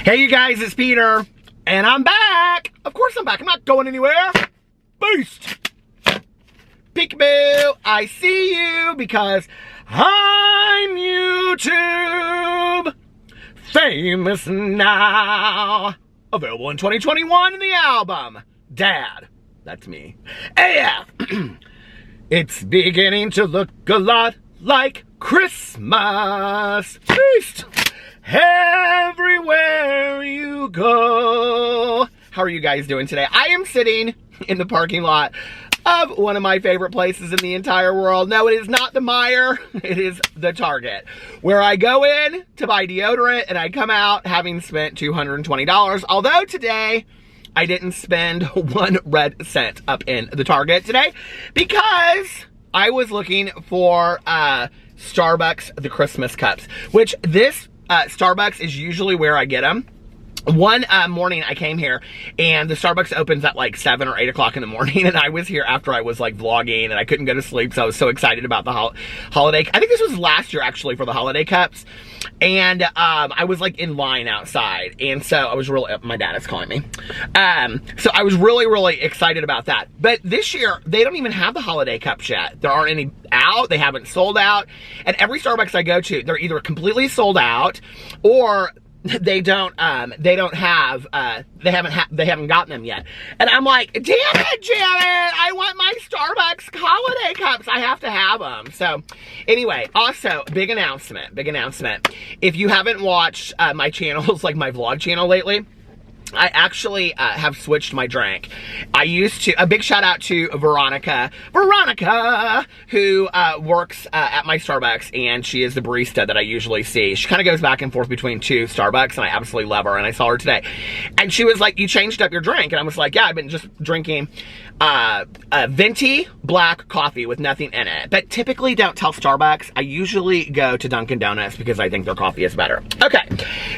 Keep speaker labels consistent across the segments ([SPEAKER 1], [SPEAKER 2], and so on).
[SPEAKER 1] Hey you guys, it's Peter, and I'm back. Of course I'm back. I'm not going anywhere. Boost. Peekaboo, I see you because I'm YouTube famous now. Available in 2021 in the album Dad. That's me. AF. It's beginning to look a lot like Christmas. Feast everywhere you go. How are you guys doing today? I am sitting in the parking lot of one of my favorite places in the entire world. No, it is not the Meijer. It is the Target, where I go in to buy deodorant and I come out having spent $220. Although today, I didn't spend 1 red cent up in the Target today because I was looking for Starbucks, the Christmas cups, which this Starbucks is usually where I get them. One morning I came here and the Starbucks opens at like 7 or 8 o'clock in the morning, and I was here after I was like vlogging and I couldn't go to sleep, so I was so excited about the holiday. I think this was last year actually for the holiday cups, and I was like in line outside, and so I was really, my dad is calling me, so I was really excited about that. But this year they don't even have the holiday cups yet. There aren't any out, they haven't sold out, and every Starbucks I go to, they're either completely sold out or they haven't gotten them yet. And I'm like, damn it, Janet, I want my Starbucks holiday cups. I have to have them. So anyway, also big announcement. If you haven't watched my channels, like my vlog channel lately, I actually have switched my drink. I used to, a big shout out to Veronica, who works at my Starbucks, and she is the barista that I usually see. She kind of goes back and forth between 2 Starbucks, and I absolutely love her, and I saw her today. And she was like, you changed up your drink. And I was like, yeah, I've been just drinking venti black coffee with nothing in it. But typically don't tell Starbucks. I usually go to Dunkin' Donuts because I think their coffee is better. Okay,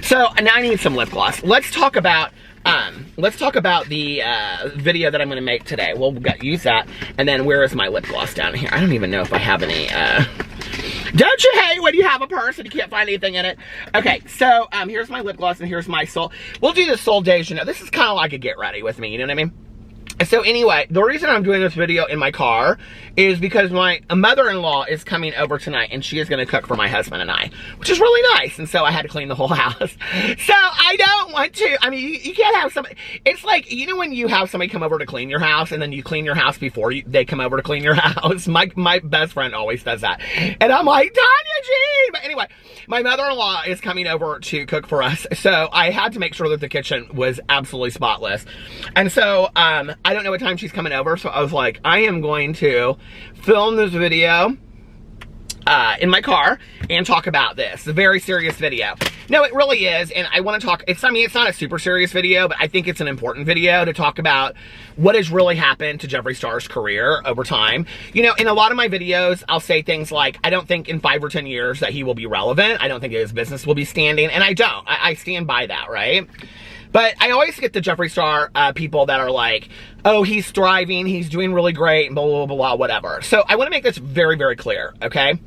[SPEAKER 1] so now I need some lip gloss. Let's talk about the video that I'm going to make today. We'll use that. And then where is my lip gloss down here? I don't even know if I have any. Don't you hate when you have a purse and you can't find anything in it? Okay, so here's my lip gloss and here's my Sol. We'll do the Sol de Janeiro. This is kind of like a get ready with me, you know what I mean? So anyway, the reason I'm doing this video in my car is because my mother-in-law is coming over tonight, and she is going to cook for my husband and I, which is really nice. And so I had to clean the whole house. So I don't want to, I mean, you can't have somebody, it's like, you know when you have somebody come over to clean your house and then you clean your house before they come over to clean your house? My best friend always does that. And I'm like, Tanya Jean! But anyway, my mother-in-law is coming over to cook for us. So I had to make sure that the kitchen was absolutely spotless. And so, I don't know what time she's coming over, so I was like, I am going to film this video in my car and talk about this. It's a very serious video. No, it really is, and I want to talk, I mean, it's not a super serious video, but I think it's an important video to talk about what has really happened to Jeffree Star's career over time. You know, in a lot of my videos, I'll say things like, I don't think in 5 or 10 years that he will be relevant. I don't think his business will be standing, and I don't. I stand by that, right? But I always get the Jeffree Star people that are like, oh, he's thriving, he's doing really great, and blah, blah, blah, blah, whatever. So I want to make this very clear, okay?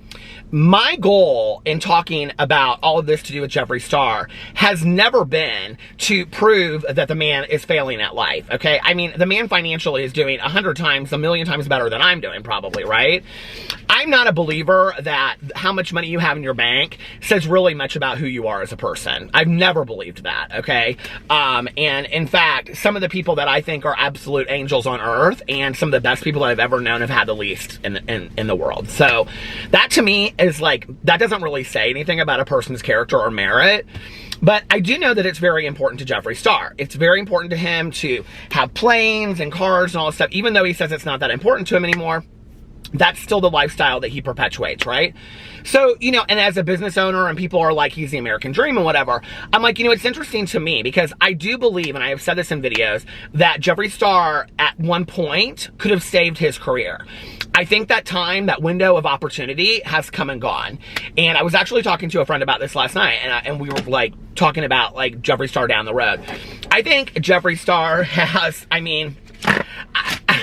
[SPEAKER 1] My goal in talking about all of this to do with Jeffree Star has never been to prove that the man is failing at life, okay? I mean, the man financially is doing 100 times, a million times better than I'm doing probably, right? I'm not a believer that how much money you have in your bank says really much about who you are as a person. I've never believed that, okay? And in fact, some of the people that I think are absolute angels on earth and some of the best people that I've ever known have had the least in the world. So that to me is like, that doesn't really say anything about a person's character or merit. But I do know that it's very important to Jeffree Star. It's very important to him to have planes and cars and all this stuff, even though he says it's not that important to him anymore. That's still the lifestyle that he perpetuates, right? So, you know, and as a business owner and people are like, he's the American dream and whatever, I'm like, you know, it's interesting to me because I do believe, and I have said this in videos, that Jeffree Star at one point could have saved his career. I think that time, that window of opportunity has come and gone. And I was actually talking to a friend about this last night, and we were like talking about like Jeffree Star down the road. I think Jeffree Star has, I mean,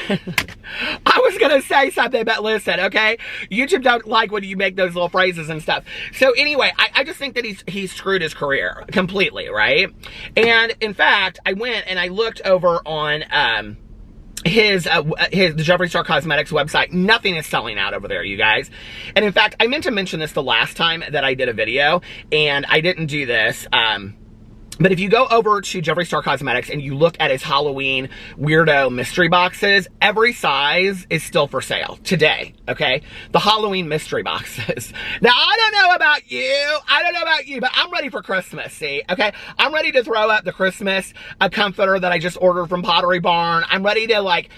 [SPEAKER 1] I was gonna say something, but listen, okay? YouTube don't like when you make those little phrases and stuff. So anyway, I just think that he's screwed his career completely, right? And in fact, I went and I looked over on the Jeffree Star Cosmetics website. Nothing is selling out over there, you guys. And in fact, I meant to mention this the last time that I did a video, and I didn't do this. But if you go over to Jeffree Star Cosmetics and you look at his Halloween weirdo mystery boxes, every size is still for sale today, okay? The Halloween mystery boxes. Now, I don't know about you, but I'm ready for Christmas, see, okay? I'm ready to throw up the Christmas comforter that I just ordered from Pottery Barn. I'm ready to, like,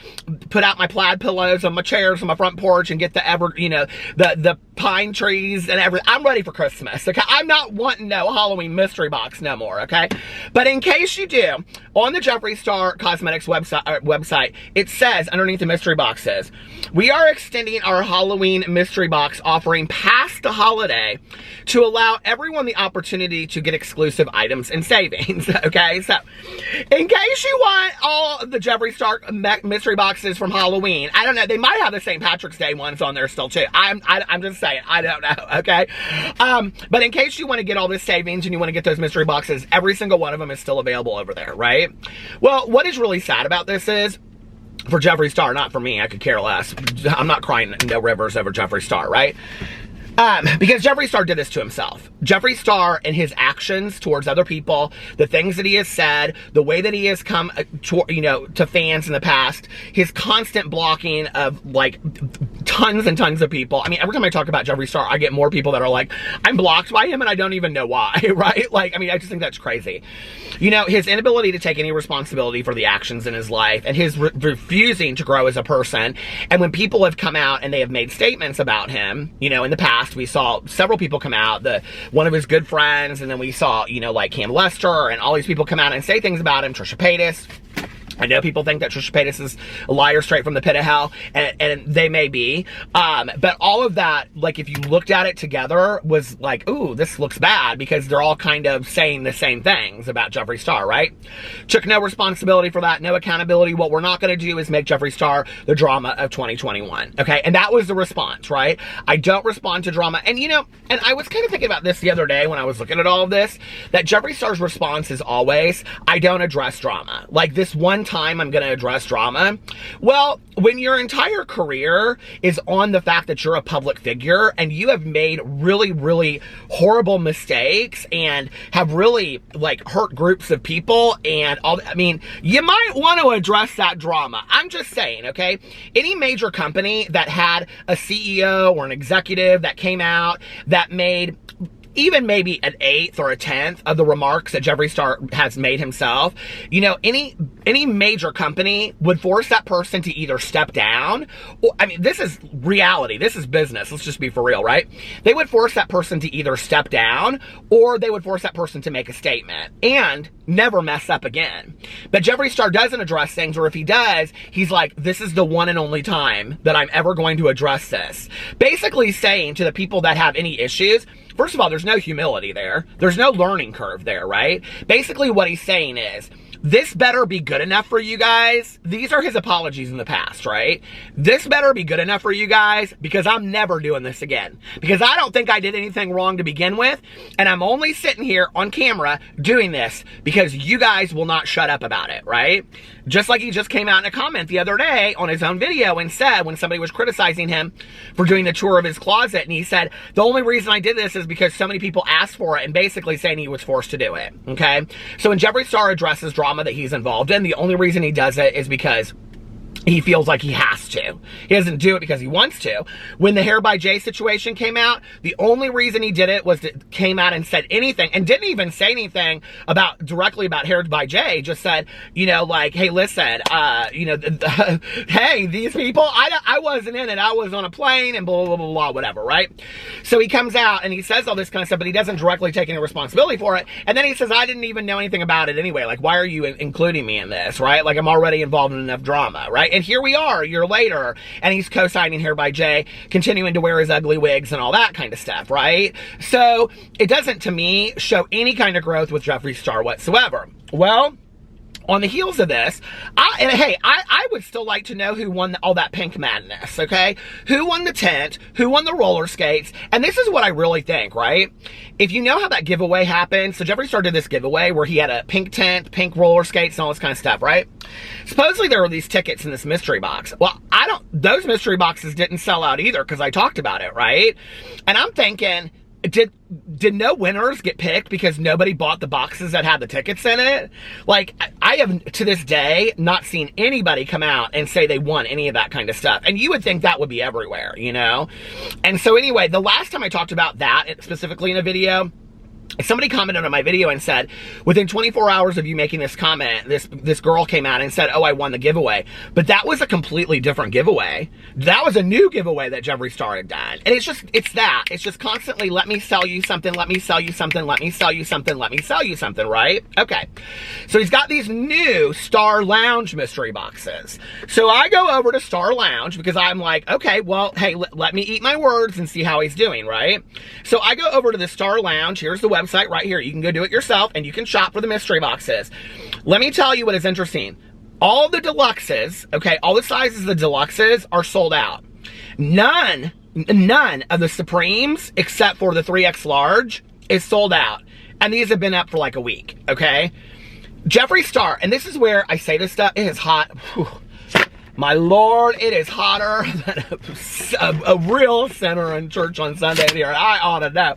[SPEAKER 1] put out my plaid pillows on my chairs on my front porch and get the pine trees and everything. I'm ready for Christmas, okay? I'm not wanting no Halloween mystery box no more, okay? But in case you do, on the Jeffree Star Cosmetics website, it says underneath the mystery boxes, we are extending our Halloween mystery box offering past the holiday to allow everyone the opportunity to get exclusive items and savings, okay? So, in case you want all the Jeffree Star mystery boxes from Halloween, I don't know, they might have the St. Patrick's Day ones on there still too. I'm just saying, I don't know, okay? But in case you want to get all this savings and you want to get those mystery boxes, every single one of them is still available over there, right? Well, what is really sad about this is, for Jeffree Star, not for me, I could care less. I'm not crying no rivers over Jeffree Star, right? Because Jeffree Star did this to himself. Jeffree Star and his actions towards other people, the things that he has said, the way that he has come to fans in the past, his constant blocking of like tons and tons of people. I mean, every time I talk about Jeffree Star, I get more people that are like, I'm blocked by him and I don't even know why, right? Like, I mean, I just think that's crazy. You know, his inability to take any responsibility for the actions in his life and his refusing to grow as a person. And when people have come out and they have made statements about him, you know, in the past, we saw several people come out, one of his good friends, and then we saw, you know, like Cam Lester and all these people come out and say things about him, Trisha Paytas. I know people think that Trisha Paytas is a liar straight from the pit of hell, and they may be. But all of that, like, if you looked at it together, was like, ooh, this looks bad, because they're all kind of saying the same things about Jeffree Star, right? Took no responsibility for that, no accountability. What we're not going to do is make Jeffree Star the drama of 2021, okay? And that was the response, right? I don't respond to drama. And, you know, and I was kind of thinking about this the other day when I was looking at all of this, that Jeffree Star's response is always, I don't address drama. Like, this one time I'm going to address drama. Well, when your entire career is on the fact that you're a public figure and you have made really, really horrible mistakes and have really, like, hurt groups of people and all, I mean, you might want to address that drama. I'm just saying, okay? Any major company that had a CEO or an executive that came out that made even maybe an 1/8 or a 1/10 of the remarks that Jeffree Star has made himself, you know, any major company would force that person to either step down, or, I mean, this is reality, this is business, let's just be for real, right? They would force that person to either step down, or they would force that person to make a statement, and never mess up again. But Jeffree Star doesn't address things, or if he does, he's like, this is the one and only time that I'm ever going to address this. Basically saying to the people that have any issues, first of all, there's no humility there. There's no learning curve there, right? Basically what he's saying is, this better be good enough for you guys. These are his apologies in the past, right? This better be good enough for you guys, because I'm never doing this again. Because I don't think I did anything wrong to begin with, and I'm only sitting here on camera doing this because you guys will not shut up about it, right? Just like he just came out in a comment the other day on his own video and said, when somebody was criticizing him for doing the tour of his closet, and he said, the only reason I did this is because so many people asked for it, and basically saying he was forced to do it, okay? So when Jeffree Star addresses drama that he's involved in, the only reason he does it is because he feels like he has to. He doesn't do it because he wants to. When the Hair by Jay situation came out, the only reason he did it was that came out and said anything, and didn't even say anything directly about Hair by Jay, just said, you know, like, hey, listen, you know, hey, these people, I wasn't in it, I was on a plane, and blah, blah, blah, blah, whatever, right? So he comes out and he says all this kind of stuff, but he doesn't directly take any responsibility for it, and then he says, I didn't even know anything about it anyway, like, why are you including me in this, right? Like, I'm already involved in enough drama, right? And here we are a year later, and he's co-signing Hair by Jay, continuing to wear his ugly wigs and all that kind of stuff, right? So it doesn't, to me, show any kind of growth with Jeffree Star whatsoever. Well, on the heels of this, I would still like to know who won all that pink madness, okay? Who won the tent? Who won the roller skates? And this is what I really think, right? If you know how that giveaway happened, so Jeffree Star did this giveaway where he had a pink tent, pink roller skates, and all this kind of stuff, right? Supposedly there were these tickets in this mystery box. Well, those mystery boxes didn't sell out either because I talked about it, right? And I'm thinking, did no winners get picked because nobody bought the boxes that had the tickets in it? Like, I have, to this day, not seen anybody come out and say they won any of that kind of stuff. And you would think that would be everywhere, you know? And so anyway, the last time I talked about that, specifically in a video, somebody commented on my video and said, within 24 hours of you making this comment, this girl came out and said, oh, I won the giveaway. But that was a completely different giveaway. That was a new giveaway that Jeffree Star had done. And it's just constantly, let me sell you something, let me sell you something, let me sell you something, let me sell you something, right? Okay. So he's got these new Star Lounge mystery boxes. So I go over to Star Lounge because I'm like, okay, well, hey, let me eat my words and see how he's doing, right? So I go over to the Star Lounge. Here's the website right here. You can go do it yourself and you can shop for the mystery boxes. Let me tell you what is interesting. All the deluxes, okay, all the sizes of the deluxes are sold out. None of the Supremes, except for the 3X large, is sold out. And these have been up for like a week, okay? Jeffree Star, and this is where I say this stuff, it is hot. Whew. My Lord, it is hotter than a real sinner in church on Sunday here. I ought to know.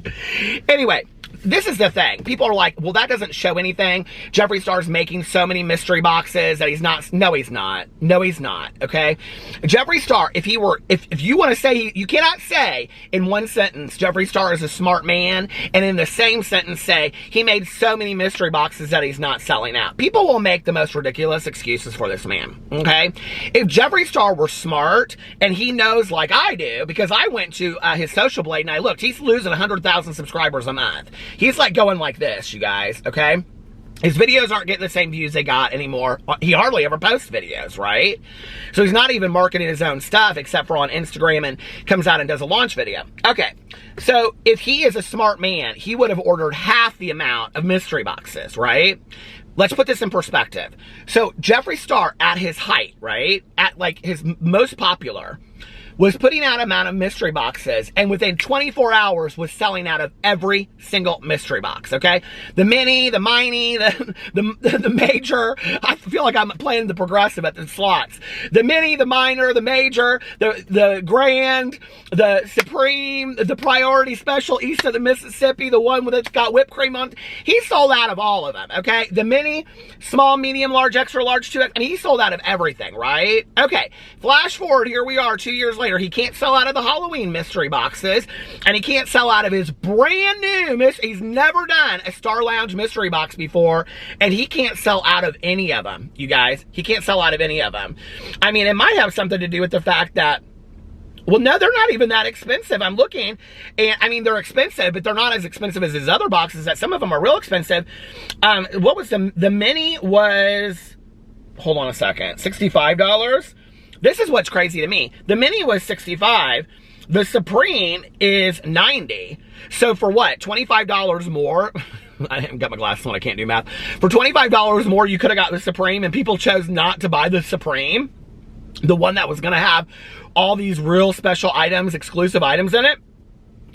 [SPEAKER 1] Anyway, this is the thing. People are like, well, that doesn't show anything. Jeffree Star's making so many mystery boxes that he's not. No, he's not. No, he's not. Okay? Jeffree Star, if you want to say, you cannot say in one sentence, Jeffree Star is a smart man, and in the same sentence say, he made so many mystery boxes that he's not selling out. People will make the most ridiculous excuses for this man. Okay? If Jeffree Star were smart, and he knows like I do, because I went to his social blade and I looked, he's losing 100,000 subscribers a month. He's like going like this, you guys, okay? His videos aren't getting the same views they got anymore. He hardly ever posts videos, right? So he's not even marketing his own stuff except for on Instagram and comes out and does a launch video. Okay, so if he is a smart man, he would have ordered half the amount of mystery boxes, right? Let's put this in perspective. So Jeffree Star at his height, right? At like his most popular, was putting out amount of mystery boxes, and within 24 hours was selling out of every single mystery box, okay? The mini, the mini, the major. I feel like I'm playing the progressive at the slots. The mini, the minor, the major, the grand, the supreme, the priority special east of the Mississippi, the one that's got whipped cream on. He sold out of all of them, okay? The mini, small, medium, large, extra large, 2X, and he sold out of everything, right? Okay, flash forward, here we are 2 years later. He can't sell out of the Halloween mystery boxes, and he can't sell out of his brand new he's never done a Star Lounge mystery box before, and he can't sell out of any of them, you guys. He can't sell out of any of them. I mean, it might have something to do with the fact that, well, no, they're not even that expensive. I'm looking, and I mean, they're expensive, but they're not as expensive as his other boxes. That some of them are real expensive. What was the mini was, hold on a second, $65? This is what's crazy to me. The mini was $65. The Supreme is $90. So for what? $25 more? I haven't got my glasses on. I can't do math. For $25 more, you could have got the Supreme, and people chose not to buy the Supreme, the one that was going to have all these real special items, exclusive items in it.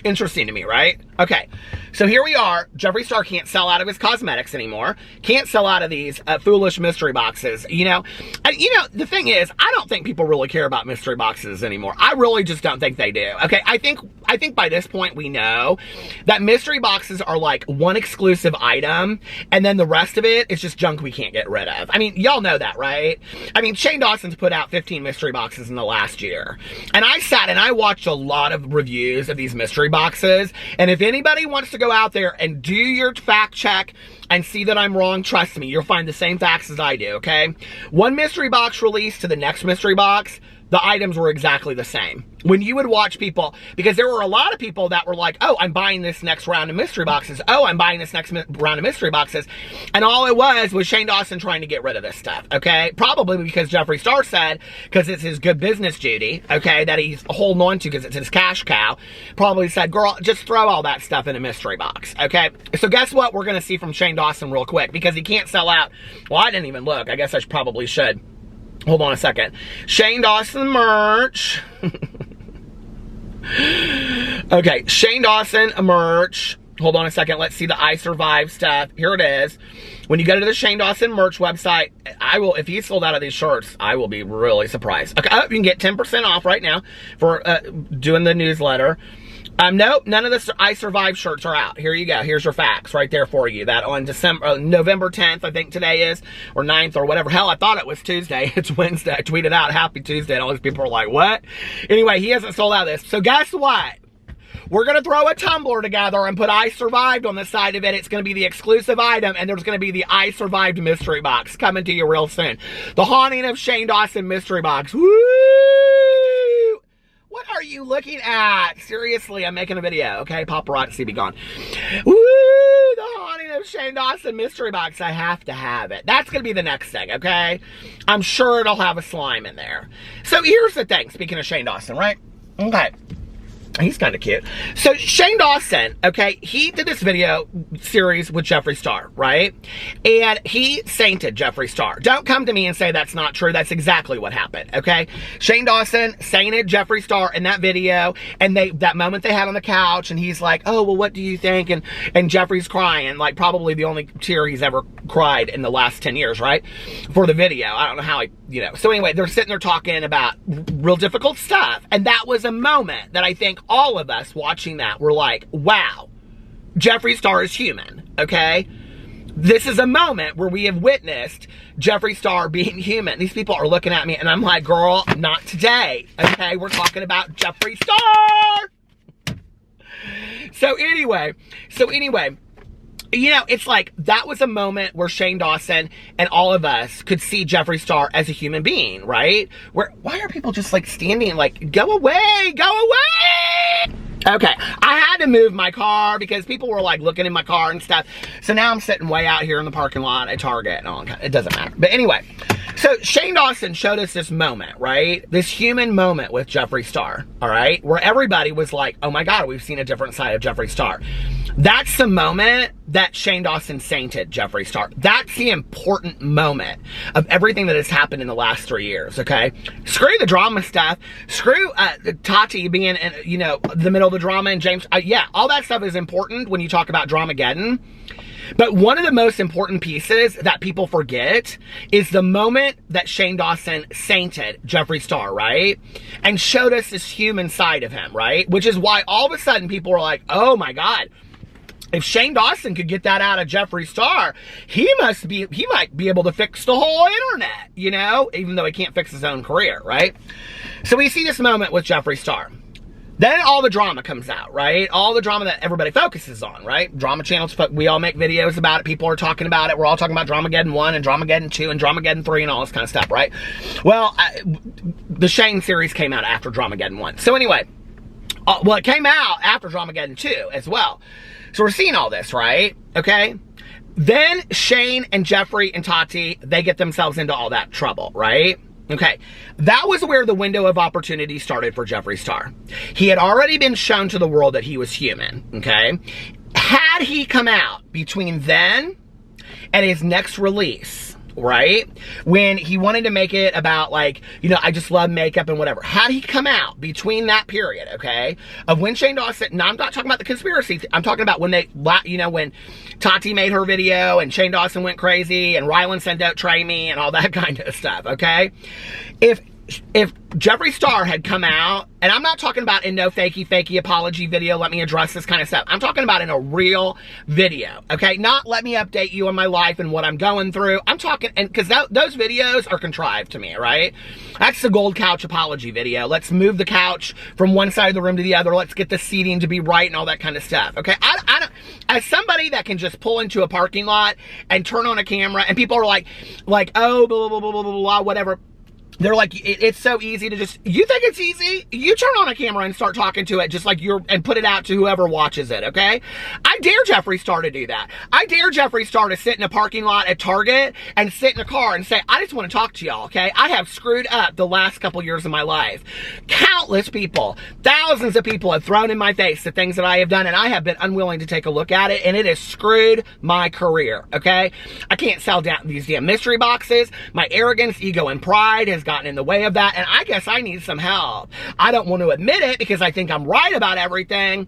[SPEAKER 1] Interesting to me, right? Okay, so here we are. Jeffree Star can't sell out of his cosmetics anymore. Can't sell out of these foolish mystery boxes, you know? And, you know, the thing is, I don't think people really care about mystery boxes anymore. I really just don't think they do. Okay, I think by this point we know that mystery boxes are like one exclusive item, and then the rest of it is just junk we can't get rid of. I mean, y'all know that, right? I mean, Shane Dawson's put out 15 mystery boxes in the last year. And I sat and I watched a lot of reviews of these mystery boxes, and if anybody wants to go out there and do your fact check and see that I'm wrong, trust me, you'll find the same facts as I do, okay? One mystery box release to the next mystery box, the items were exactly the same. When you would watch people, because there were a lot of people that were like, oh, I'm buying this next round of mystery boxes. Oh, I'm buying this next round of mystery boxes. And all it was Shane Dawson trying to get rid of this stuff, okay? Probably because Jeffree Star said, because it's his good business duty, okay, that he's holding on to because it's his cash cow, probably said, girl, just throw all that stuff in a mystery box, okay? So guess what we're going to see from Shane Dawson real quick, because he can't sell out. Well, I didn't even look. I guess I probably should. Hold on a second. Shane Dawson merch. Okay, Shane Dawson merch. Hold on a second. Let's see the I Survive stuff. Here it is. When you go to the Shane Dawson merch website, if he sold out of these shirts, I will be really surprised. Okay, you can get 10% off right now for doing the newsletter. Nope, none of the I Survive shirts are out. Here you go. Here's your facts right there for you. That on November 10th, I think today is, or 9th or whatever. Hell, I thought it was Tuesday. It's Wednesday. I tweeted out Happy Tuesday and all these people are like, what? Anyway, he hasn't sold out of this. So guess what? We're going to throw a tumbler together and put I Survived on the side of it. It's going to be the exclusive item, and there's going to be the I Survived mystery box coming to you real soon. The Haunting of Shane Dawson mystery box. Woo! What are you looking at? Seriously, I'm making a video, okay? Paparazzi be gone. Woo! The Haunting of Shane Dawson mystery box. I have to have it. That's going to be the next thing, okay? I'm sure it'll have a slime in there. So here's the thing, speaking of Shane Dawson, right? Okay. He's kind of cute. So Shane Dawson, okay, he did this video series with Jeffree Star, right? And he sainted Jeffree Star. Don't come to me and say that's not true. That's exactly what happened, okay? Shane Dawson sainted Jeffree Star in that video, and that moment they had on the couch, and he's like, oh, well, what do you think? And Jeffree's crying, like probably the only tear he's ever cried in the last 10 years, right? For the video. I don't know how So anyway, they're sitting there talking about real difficult stuff, and that was a moment that I think all of us watching that were like, wow, Jeffree Star is human, okay? This is a moment where we have witnessed Jeffree Star being human. These people are looking at me and I'm like, girl, not today, okay? We're talking about Jeffree Star! So anyway, it's like, that was a moment where Shane Dawson and all of us could see Jeffree Star as a human being, right? Why are people just like standing like, go away, go away? Okay, I had to move my car because people were like looking in my car and stuff. So now I'm sitting way out here in the parking lot at Target and all that. It doesn't matter. But anyway, so Shane Dawson showed us this moment, right? This human moment with Jeffree Star, all right? Where everybody was like, oh my God, we've seen a different side of Jeffree Star. That's the moment that Shane Dawson sainted Jeffree Star. That's the important moment of everything that has happened in the last 3 years, okay? Screw the drama stuff. Screw Tati being in, the middle of the drama and James. Yeah, all that stuff is important when you talk about Dramageddon. But one of the most important pieces that people forget is the moment that Shane Dawson sainted Jeffree Star, right? And showed us this human side of him, right? Which is why all of a sudden people were like, oh my God, if Shane Dawson could get that out of Jeffree Star, he might be able to fix the whole internet, even though he can't fix his own career, right? So we see this moment with Jeffree Star. Then all the drama comes out, right? All the drama that everybody focuses on, right? Drama channels, we all make videos about it. People are talking about it. We're all talking about Dramageddon 1 and Dramageddon 2 and Dramageddon 3 and all this kind of stuff, right? Well, the Shane series came out after Dramageddon 1. So anyway, it came out after Dramageddon 2 as well. So we're seeing all this, right? Okay? Then Shane and Jeffree and Tati, they get themselves into all that trouble, right? Okay, that was where the window of opportunity started for Jeffree Star. He had already been shown to the world that he was human, okay? Had he come out between then and his next release, right? When he wanted to make it about like, I just love makeup and whatever. Had he come out between that period, okay, of when Shane Dawson, now I'm not talking about the conspiracy, I'm talking about when when Tati made her video and Shane Dawson went crazy and Rylan said don't try me and all that kind of stuff, okay? If Jeffree Star had come out, and I'm not talking about in no fakey apology video, let me address this kind of stuff. I'm talking about in a real video, okay? Not let me update you on my life and what I'm going through. I'm talking, and because those videos are contrived to me, right? That's the gold couch apology video. Let's move the couch from one side of the room to the other. Let's get the seating to be right and all that kind of stuff, okay? I don't, as somebody that can just pull into a parking lot and turn on a camera and people are like, oh, blah, blah, blah, blah, blah, blah, whatever. They're like, it's so easy to just, you think it's easy? You turn on a camera and start talking to it just like and put it out to whoever watches it, okay? I dare Jeffree Star to do that. I dare Jeffree Star to sit in a parking lot at Target and sit in a car and say, I just want to talk to y'all, okay? I have screwed up the last couple years of my life. Countless people, thousands of people have thrown in my face the things that I have done, and I have been unwilling to take a look at it, and it has screwed my career, okay? I can't sell down these damn mystery boxes. My arrogance, ego, and pride has gotten in the way of that, and I guess I need some help. I don't want to admit it because I think I'm right about everything,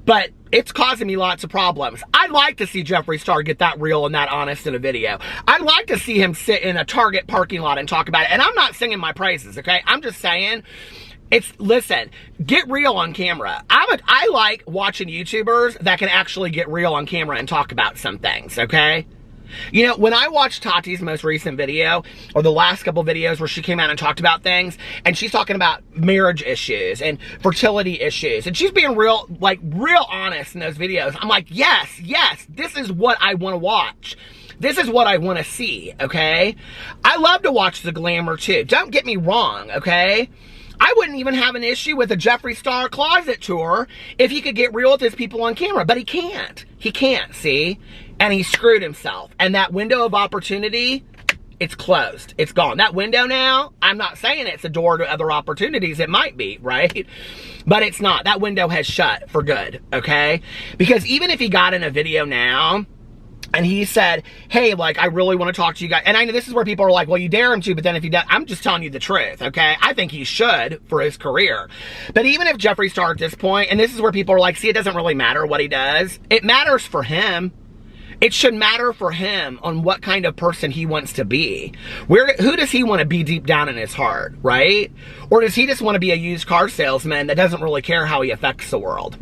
[SPEAKER 1] but it's causing me lots of problems. I'd like to see Jeffree Star get that real and that honest in a video. I'd like to see him sit in a Target parking lot and talk about it, and I'm not singing my praises, okay? I'm just saying, listen, get real on camera. I like watching YouTubers that can actually get real on camera and talk about some things, okay? You know, when I watched Tati's most recent video, or the last couple videos where she came out and talked about things, and she's talking about marriage issues and fertility issues, and she's being real honest in those videos, I'm like, yes, this is what I want to watch. This is what I want to see, okay? I love to watch the glamour too. Don't get me wrong, okay? I wouldn't even have an issue with a Jeffree Star closet tour if he could get real with his people on camera, but he can't. He can't, see? And he screwed himself. And that window of opportunity, it's closed. It's gone. That window now, I'm not saying it's a door to other opportunities. It might be, right? But it's not. That window has shut for good, okay? Because even if he got in a video now, and he said, hey, like, I really want to talk to you guys. And I know this is where people are like, well, you dare him to, but then if he does, I'm just telling you the truth, okay? I think he should for his career. But even if Jeffree Star at this point, and this is where people are like, see, it doesn't really matter what he does. It matters for him. It should matter for him on what kind of person he wants to be. Who does he want to be deep down in his heart, right? Or does he just want to be a used car salesman that doesn't really care how he affects the world?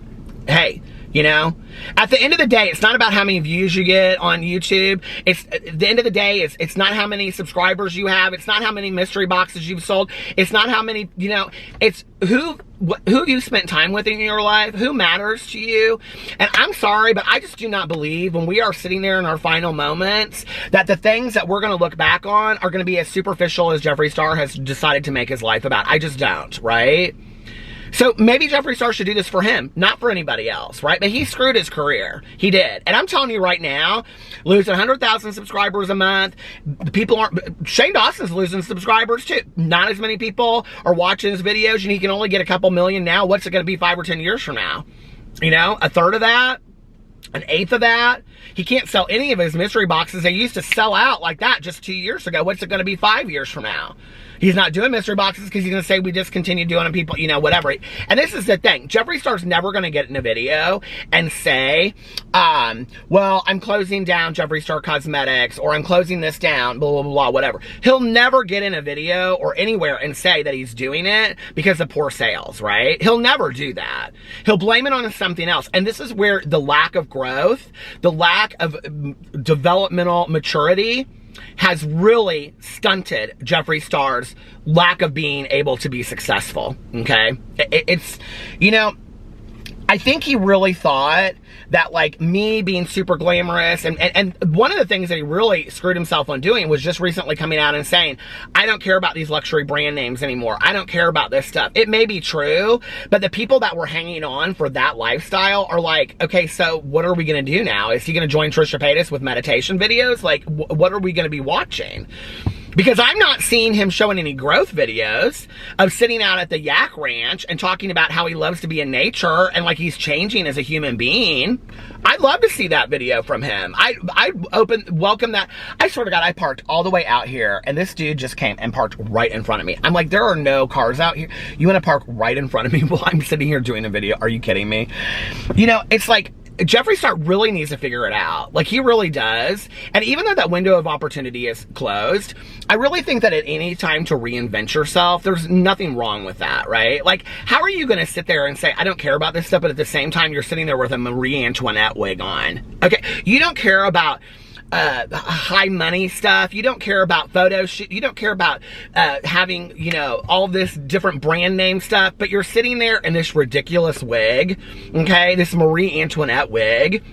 [SPEAKER 1] Hey, you know, at the end of the day, it's not about how many views you get on YouTube. It's at the end of the day, it's not how many subscribers you have. It's not how many mystery boxes you've sold. It's not how many, you know, it's who you spent time with in your life, who matters to you. And I'm sorry, but I just do not believe when we are sitting there in our final moments that the things that we're going to look back on are going to be as superficial as Jeffree Star has decided to make his life about. I just don't, right? So maybe Jeffree Star should do this for him, not for anybody else, right? But he screwed his career. He did. And I'm telling you right now, losing 100,000 subscribers a month, people aren't, Shane Dawson's losing subscribers too. Not as many people are watching his videos, and he can only get a couple million now. What's it going to be 5 or 10 years from now? You know, a third of that? An eighth of that? He can't sell any of his mystery boxes. They used to sell out like that just 2 years ago. What's it going to be 5 years from now? He's not doing mystery boxes because he's going to say we discontinued doing them, people, you know, whatever. And this is the thing. Jeffree Star's never going to get in a video and say, well, I'm closing down Jeffree Star Cosmetics, or I'm closing this down, blah, blah, blah, whatever. He'll never get in a video or anywhere and say that he's doing it because of poor sales, right? He'll never do that. He'll blame it on something else. And this is where the lack of growth, the lack of developmental maturity has really stunted Jeffree Star's lack of being able to be successful, okay? It's, you know, I think he really thought that, like, me being super glamorous, and one of the things that he really screwed himself on doing was just recently coming out and saying, I don't care about these luxury brand names anymore. I don't care about this stuff. It may be true, but the people that were hanging on for that lifestyle are like, okay, so what are we going to do now? Is he going to join Trisha Paytas with meditation videos? Like, what are we going to be watching? Because I'm not seeing him showing any growth videos of sitting out at the Yak Ranch and talking about how he loves to be in nature and like he's changing as a human being. I'd love to see that video from him. I welcome that. I swear to God, I parked all the way out here and this dude just came and parked right in front of me. I'm like, there are no cars out here. You want to park right in front of me while I'm sitting here doing a video? Are you kidding me? You know, it's like, Jeffree Star really needs to figure it out. Like, he really does. And even though that window of opportunity is closed, I really think that at any time to reinvent yourself, there's nothing wrong with that, right? Like, how are you going to sit there and say, I don't care about this stuff, but at the same time, you're sitting there with a Marie Antoinette wig on? Okay, you don't care about high money stuff. You don't care about photo shoot. You don't care about having, you know, all this different brand name stuff, but you're sitting there in this ridiculous wig, okay? This Marie Antoinette wig.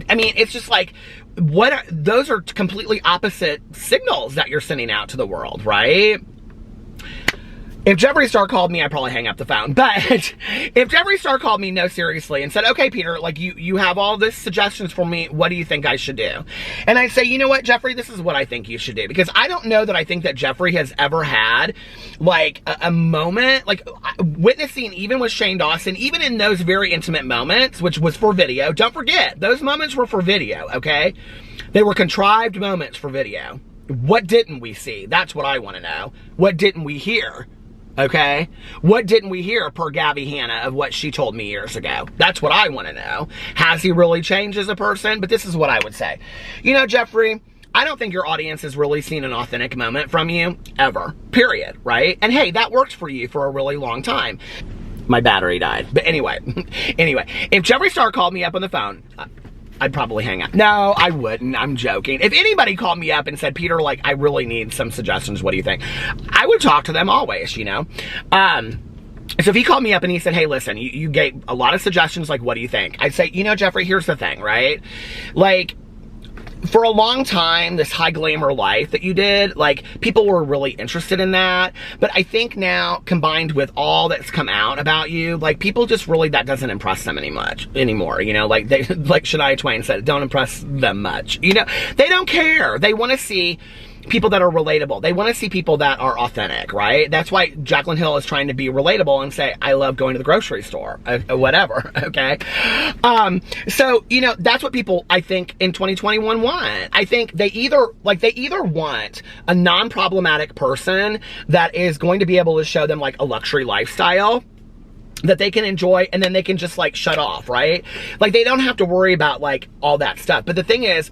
[SPEAKER 1] I mean, it's just like, those are completely opposite signals that you're sending out to the world, right? If Jeffree Star called me, I'd probably hang up the phone. But if Jeffree Star called me, no, seriously, and said, okay, Peter, like, you have all this suggestions for me. What do you think I should do? And I'd say, you know what, Jeffree, this is what I think you should do. Because I don't know that I think that Jeffree has ever had, like, a moment, like, witnessing, even with Shane Dawson, even in those very intimate moments, which was for video. Don't forget, those moments were for video, okay? They were contrived moments for video. What didn't we see? That's what I want to know. What didn't we hear? Okay? What didn't we hear per Gabby Hanna of what she told me years ago? That's what I want to know. Has he really changed as a person? But this is what I would say. You know, Jeffree, I don't think your audience has really seen an authentic moment from you, ever. Period, right? And hey, that worked for you for a really long time. My battery died. But anyway, if Jeffree Star called me up on the phone, I'd probably hang up. No, I wouldn't. I'm joking. If anybody called me up and said, Peter, like, I really need some suggestions. What do you think? I would talk to them always, you know? So if he called me up and he said, hey, listen, you gave a lot of suggestions, like, what do you think? I'd say, you know, Jeffree, here's the thing, right? Like, for a long time, this high glamour life that you did, like, people were really interested in that. But I think now, combined with all that's come out about you, like, people just really, that doesn't impress them anymore, you know? Like, they, like Shania Twain said, don't impress them much. You know, they don't care. They want to see people that are relatable. They want to see people that are authentic, right? That's why Jaclyn Hill is trying to be relatable and say, I love going to the grocery store, whatever, okay? So, you know, that's what people, I think, in 2021 want. I think they either want a non-problematic person that is going to be able to show them, like, a luxury lifestyle that they can enjoy, and then they can just, like, shut off, right? Like, they don't have to worry about, like, all that stuff. But the thing is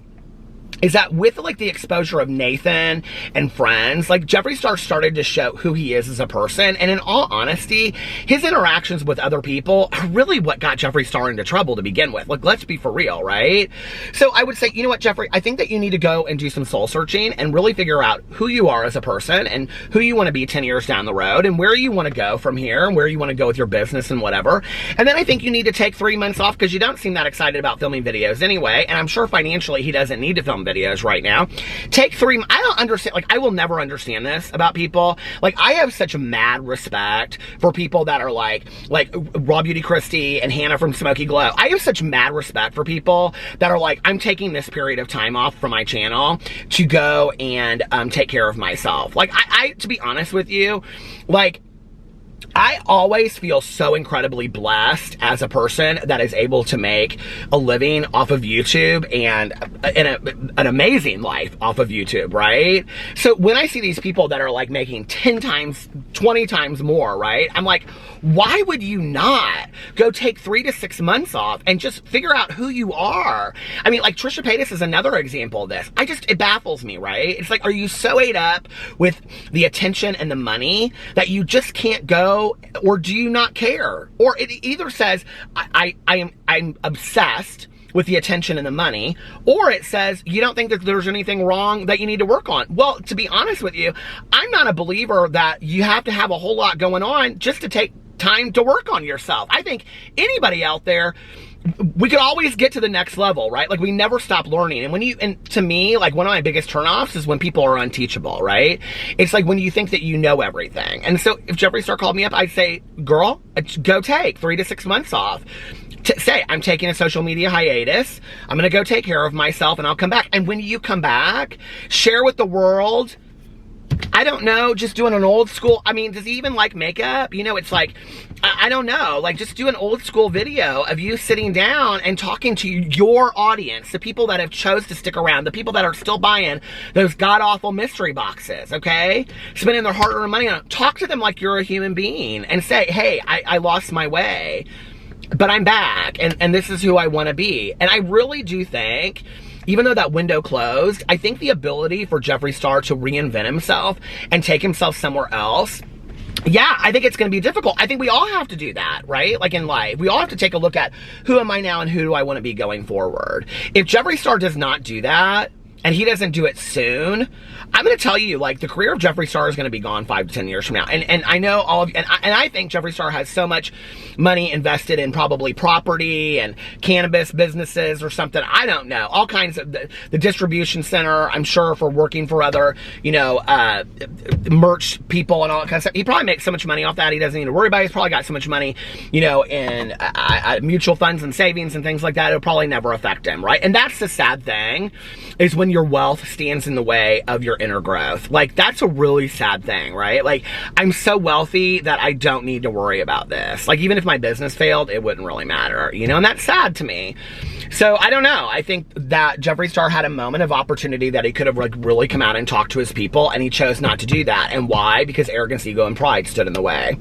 [SPEAKER 1] that with, like, the exposure of Nathan and friends, like, Jeffree Star started to show who he is as a person. And in all honesty, his interactions with other people are really what got Jeffree Star into trouble to begin with. Like, let's be for real, right? So I would say, you know what, Jeffree, I think that you need to go and do some soul searching and really figure out who you are as a person and who you want to be 10 years down the road and where you want to go from here and where you want to go with your business and whatever. And then I think you need to take 3 months off because you don't seem that excited about filming videos anyway. And I'm sure financially he doesn't need to film videos right now. Take 3, I don't understand, like, I will never understand this about people. Like, I have such mad respect for people that are like Raw Beauty Christie and Hannah from Smoky Glow. I have such mad respect for people that are like, I'm taking this period of time off from my channel to go and take care of myself. Like, I to be honest with you, like, I always feel so incredibly blessed as a person that is able to make a living off of YouTube and an amazing life off of YouTube, right? So when I see these people that are like making 10 times, 20 times more, right? I'm like, why would you not go take 3 to 6 months off and just figure out who you are? I mean, like, Trisha Paytas is another example of this. It baffles me, right? It's like, are you so ate up with the attention and the money that you just can't go, or do you not care? Or it either says, I'm obsessed with the attention and the money, or it says you don't think that there's anything wrong that you need to work on. Well, to be honest with you, I'm not a believer that you have to have a whole lot going on just to take time to work on yourself. I think anybody out there, we could always get to the next level, right? Like, we never stop learning. And to me, like, one of my biggest turnoffs is when people are unteachable, right? It's like when you think that you know everything. And so if Jeffree Star called me up, I'd say, girl, go take 3 to 6 months off. Say, I'm taking a social media hiatus. I'm going to go take care of myself and I'll come back. And when you come back, share with the world, I don't know, just doing an old school, I mean, does he even like makeup? You know, it's like, I don't know, like, just do an old school video of you sitting down and talking to your audience, the people that have chose to stick around, the people that are still buying those god-awful mystery boxes, okay? Spending their hard-earned money on it. Talk to them like you're a human being and say, hey, I lost my way, but I'm back, and this is who I want to be. And I really do think, even though that window closed, I think the ability for Jeffree Star to reinvent himself and take himself somewhere else, yeah, I think it's going to be difficult. I think we all have to do that, right? Like in life, we all have to take a look at who am I now and who do I want to be going forward. If Jeffree Star does not do that, and he doesn't do it soon, I'm going to tell you, like, the career of Jeffree Star is going to be gone 5 to 10 years from now. And I know all of you, and I think Jeffree Star has so much money invested in probably property and cannabis businesses or something. I don't know. All kinds of, the distribution center, I'm sure, for working for other, you know, merch people and all that kind of stuff. He probably makes so much money off that he doesn't need to worry about it. He's probably got so much money, you know, in mutual funds and savings and things like that. It'll probably never affect him, right? And that's the sad thing, is when your wealth stands in the way of your inner growth. Like, that's a really sad thing, right? Like, I'm so wealthy that I don't need to worry about this. Like, even if my business failed, it wouldn't really matter, you know, and that's sad to me. So, I don't know. I think that Jeffree Star had a moment of opportunity that he could have, like, really come out and talked to his people, and he chose not to do that. And why? Because arrogance, ego, and pride stood in the way.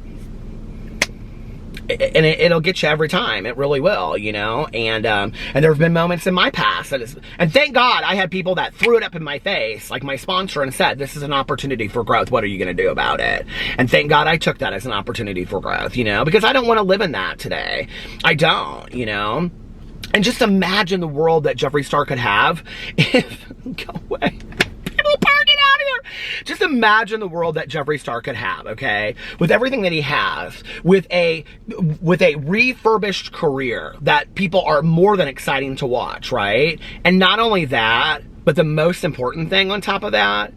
[SPEAKER 1] And it'll get you every time. It really will, you know. And there have been moments in my past that and thank God I had people that threw it up in my face, like my sponsor, and said, this is an opportunity for growth. What are you going to do about it? And thank God I took that as an opportunity for growth, you know, because I don't want to live in that today. I don't, you know. And just imagine the world that Jeffree Star could have if, go away. Park it out of here. Just imagine the world that Jeffree Star could have, okay? With everything that he has, with a refurbished career that people are more than exciting to watch, right? And not only that, but the most important thing on top of that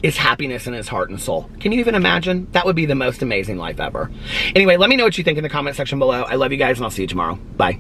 [SPEAKER 1] is happiness in his heart and soul. Can you even imagine? That would be the most amazing life ever. Anyway, let me know what you think in the comment section below. I love you guys, and I'll see you tomorrow. Bye.